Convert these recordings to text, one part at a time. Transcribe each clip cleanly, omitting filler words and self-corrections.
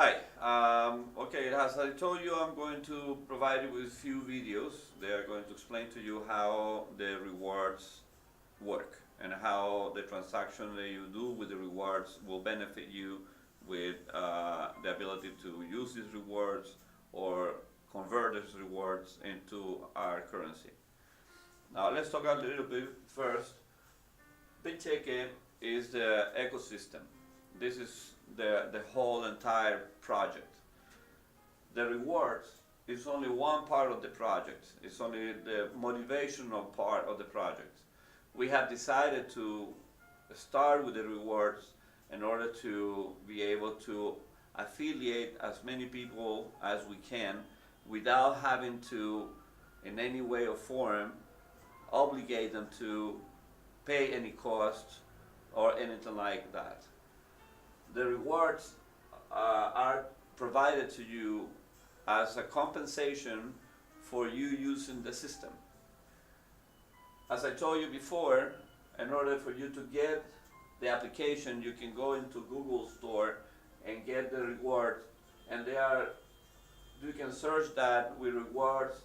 Hi. Okay, as I told you, I'm going to provide you with a few videos. They are going to explain to you how the rewards work and how the transaction that you do with the rewards will benefit you with the ability to use these rewards or convert these rewards into our currency. Now let's talk a little bit first. Big Ticket is the ecosystem. This is the whole entire project. The rewards is only one part of the project. It's only the motivational part of the project. We have decided to start with the rewards in order to be able to affiliate as many people as we can without having to, in any way or form, obligate them to pay any costs or anything like that. The rewards are provided to you as a compensation for you using the system. As I told you before, in order for you to get the application, you can go into Google Store and get the rewards, and you can search that with rewards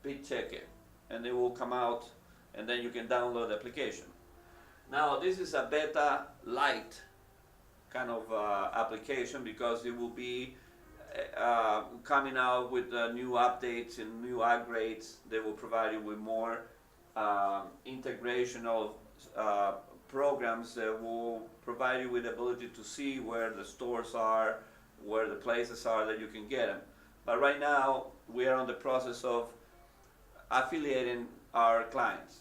Big Ticket, and they will come out, and then you can download the application. Now this is a beta light kind of application because it will be coming out with new updates and new upgrades. They will provide you with more integration of programs that will provide you with the ability to see where the stores are, where the places are that you can get them. But right now we are on the process of affiliating our clients.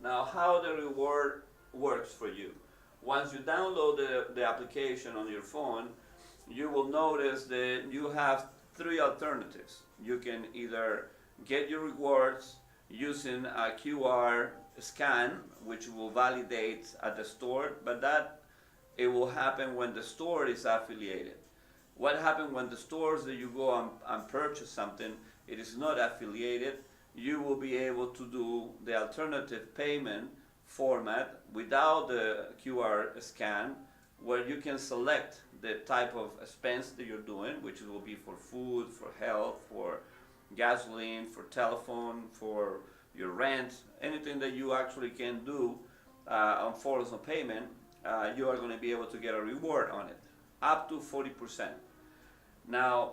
Now how the reward works for you. Once you download the application on your phone, you will notice that you have three alternatives. You can either get your rewards using a QR scan, which will validate at the store, but that it will happen when the store is affiliated. What happens when the stores that you go and purchase something, it is not affiliated, you will be able to do the alternative payment format without the QR scan, where you can select the type of expense that you're doing, which will be for food, for health, for gasoline, for telephone, for your rent, anything that you actually can do on forms of payment. You are going to be able to get a reward on it, up to 40%. Now,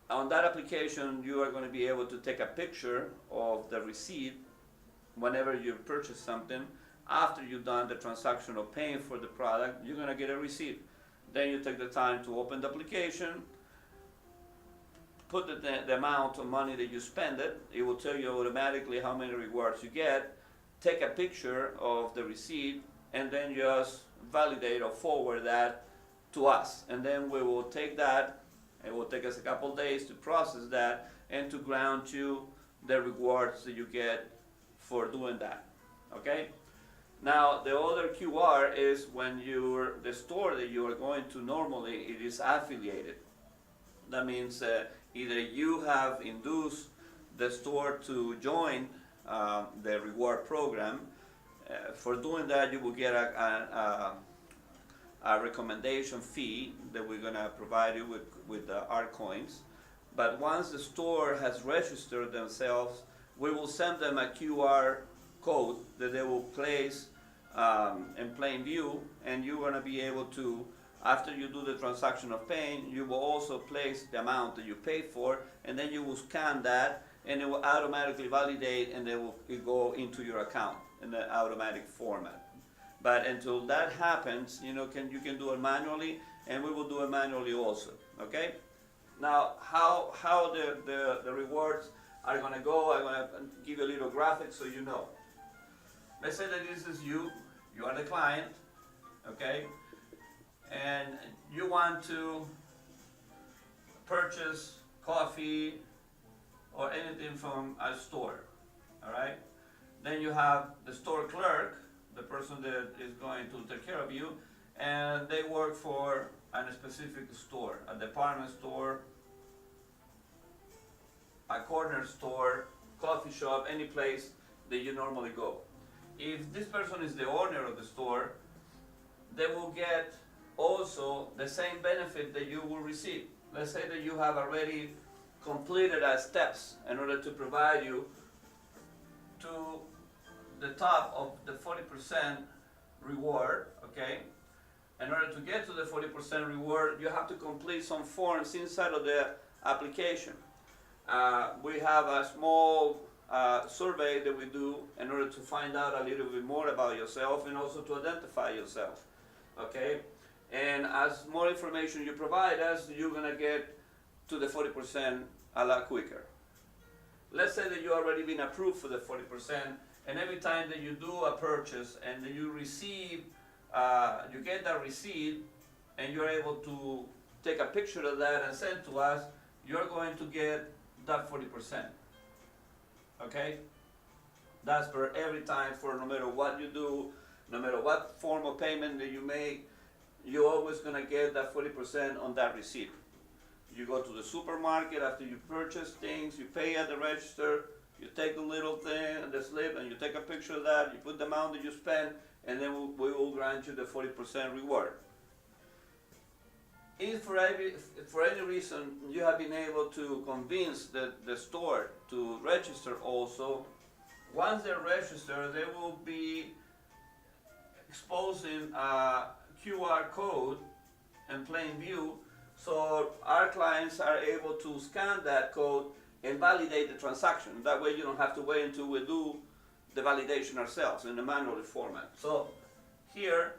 on that application, you are going to be able to take a picture of the receipt whenever you purchase something. After you've done the transaction of paying for the product, you're going to get a receipt. Then you take the time to open the application, put the amount of money that you spend it. It will tell you automatically how many rewards you get. Take a picture of the receipt and then just validate or forward that to us. And then we will take that. It will take us a couple days to process that and to grant you the rewards that you get for doing that. Okay? Now the other QR is when the store that you are going to normally, it is affiliated. That means either you have induced the store to join the reward program. For doing that, you will get a recommendation fee that we're going to provide you with our coins. But once the store has registered themselves, we will send them a QR code that they will place in plain view, and you're going to be able to, after you do the transaction of paying, you will also place the amount that you paid for, and then you will scan that, and it will automatically validate, and it will go into your account in the automatic format. But until that happens, you can do it manually, and we will do it manually also. Okay? Now, how the rewards are going to go, I'm going to give you a little graphic so you know. Let's say that this is you are the client, okay? And you want to purchase coffee or anything from a store, all right? Then you have the store clerk, the person that is going to take care of you, and they work for a specific store, a department store, a corner store, coffee shop, any place that you normally go. If this person is the owner of the store, they will get also the same benefit that you will receive. let's say that you have already completed steps in order to provide you to the top of the 40% reward, okay? In order to get to the 40% reward, you have to complete some forms inside of the application. We have a small survey that we do in order to find out a little bit more about yourself and also to identify yourself, okay? And as more information you provide us, you're gonna get to the 40% a lot quicker. Let's say that you already been approved for the 40%, and every time that you do a purchase and you receive, you get that receipt, and you're able to take a picture of that and send to us, you're going to get that 40%. Okay? That's for every time, for no matter what you do, no matter what form of payment that you make, you're always gonna get that 40% on that receipt. You go to the supermarket after you purchase things, you pay at the register, you take the little thing, the slip, and you take a picture of that, you put the amount that you spend, and then we will grant you the 40% reward. If for any reason you have been able to convince the store to register also, once they're registered, they will be exposing a QR code in plain view, so our clients are able to scan that code and validate the transaction. That way you don't have to wait until we do the validation ourselves in the manual format. So here,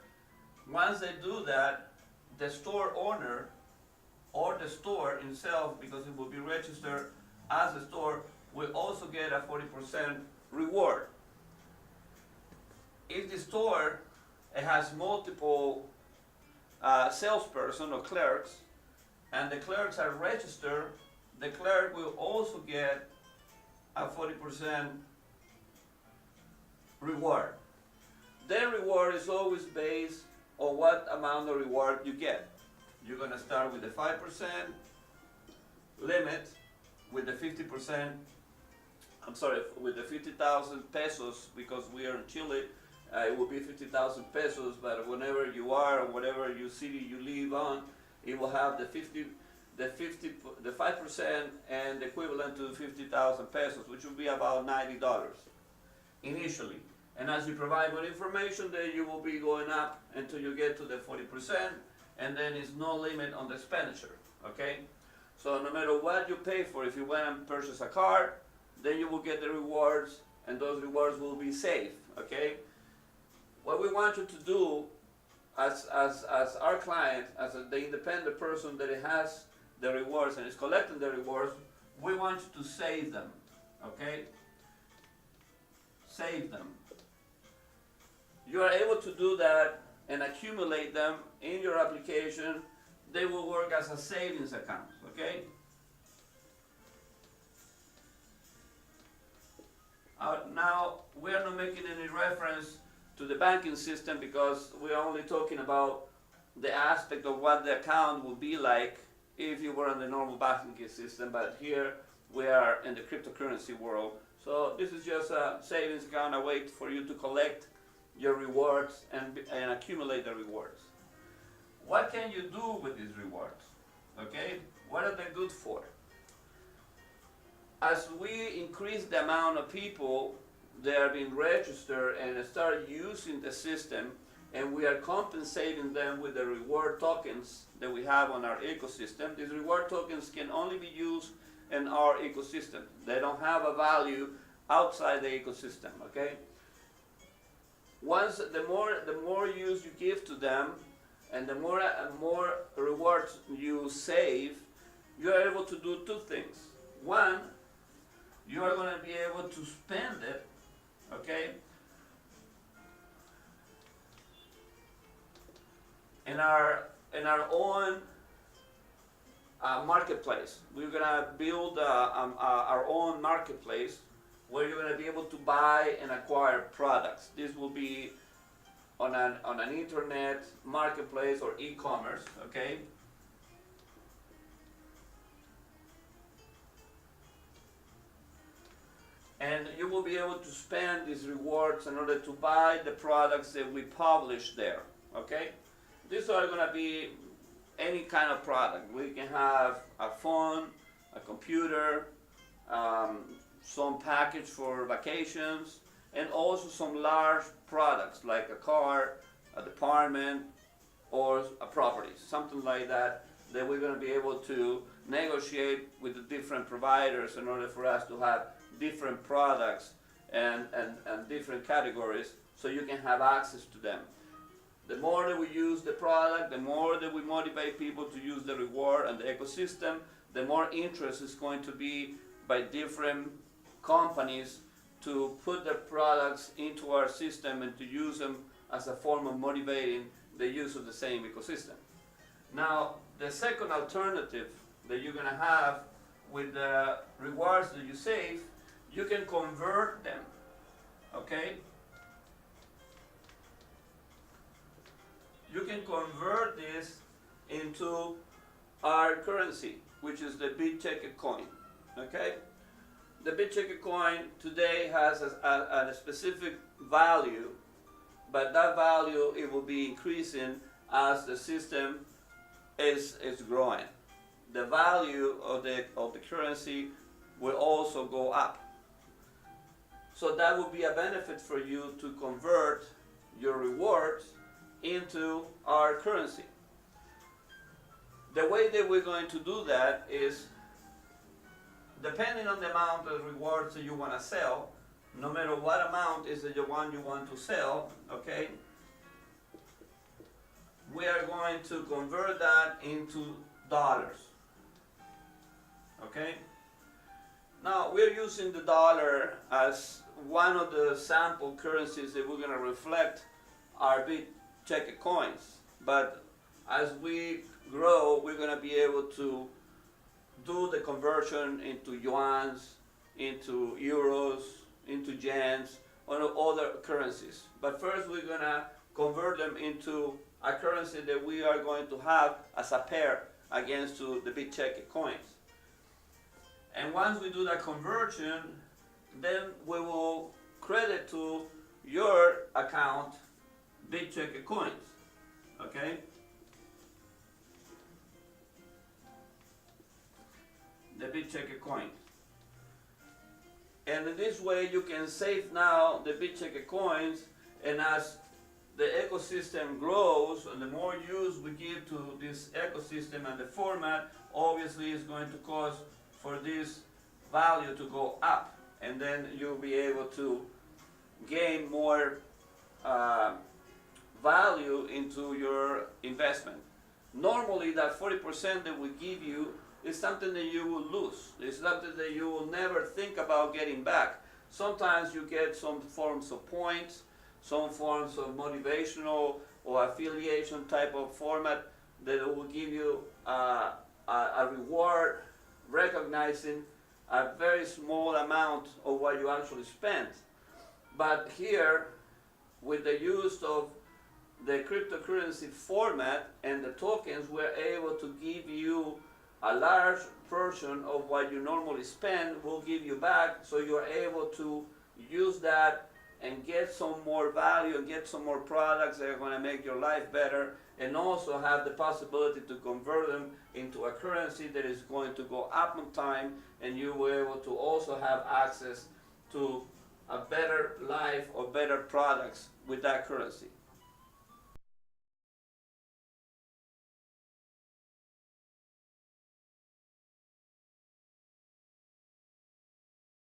once they do that, the store owner or the store itself, because it will be registered as a store, will also get a 40% reward. If the store has multiple salesperson or clerks, and the clerks are registered, the clerk will also get a 40% reward. Their reward is always based on what amount of reward you get. You're going to start with the 5% limit, with the 50%, with the 50,000 pesos, because we are in Chile, it will be 50,000 pesos, but whenever you are, or whatever you city you live on, it will have the 5% and the equivalent to 50,000 pesos, which will be about $90 initially. And as you provide more information, then you will be going up until you get to the 40%, and then it's no limit on the expenditure, okay? So no matter what you pay for, if you went and purchase a car, then you will get the rewards, and those rewards will be safe, okay? What we want you to do as our client, as the independent person that has the rewards and is collecting the rewards, we want you to save them, okay? Save them. You are able to do that and accumulate them in your application. They will work as a savings account, okay? Now, we are not making any reference to the banking system because we are only talking about the aspect of what the account would be like if you were in the normal banking system, but here we are in the cryptocurrency world. So this is just a savings account, a way for you to collect your rewards and accumulate the rewards. What can you do with these rewards? Okay, what are they good for? As we increase the amount of people that are being registered and start using the system, and we are compensating them with the reward tokens that we have on our ecosystem, these reward tokens can only be used in our ecosystem. They don't have a value outside the ecosystem, okay? Once the more use you give to them, and the more rewards you save, you are able to do two things. One, you are going to be able to spend it, okay, in our own marketplace. We're going to build our own marketplace where you're going to be able to buy and acquire products. This will be on an internet marketplace or e-commerce, okay? And you will be able to spend these rewards in order to buy the products that we publish there, okay? These are going to be any kind of product. We can have a phone, a computer, some package for vacations, and also some large products like a car, a department, or a property, something like that, that we're going to be able to negotiate with the different providers in order for us to have different products and different categories so you can have access to them. The more that we use the product, the more that we motivate people to use the reward and the ecosystem, the more interest is going to be by different companies to put their products into our system and to use them as a form of motivating the use of the same ecosystem. Now, the second alternative that you're going to have with the rewards that you save, you can convert them, okay? You can convert this into our currency, which is the big checker coin, okay? The big checker coin today has a specific value, but that value, it will be increasing as the system is growing. The value of the currency will also go up. So that will be a benefit for you to convert your rewards into our currency. The way that we're going to do that is, depending on the amount of rewards that you want to sell, no matter what amount is the one you want to sell, okay, we are going to convert that into dollars, okay? Now, we're using the dollar as one of the sample currencies that we're going to reflect our big checker coins, but as we grow, we're going to be able to do the conversion into yuans, into euros, into yens, or other currencies. But first we're going to convert them into a currency that we are going to have as a pair against to the big checker coins. And once we do that conversion, then we will credit to your account big checker coins, okay? The big checker coins. And in this way you can save now the big checker coins, and as the ecosystem grows and the more use we give to this ecosystem and the format, obviously is going to cause for this value to go up, and then you'll be able to gain more value into your investment. Normally that 40% that we give you is something that you will lose. It's something that you will never think about getting back. Sometimes you get some forms of points, some forms of motivational or affiliation type of format that will give you a reward recognizing a very small amount of what you actually spent. But here, with the use of the cryptocurrency format and the tokens, we're able to give you a large portion of what you normally spend. We'll give you back, so you're able to use that and get some more value and get some more products that are going to make your life better, and also have the possibility to convert them into a currency that is going to go up in time, and you will be able to also have access to a better life or better products with that currency.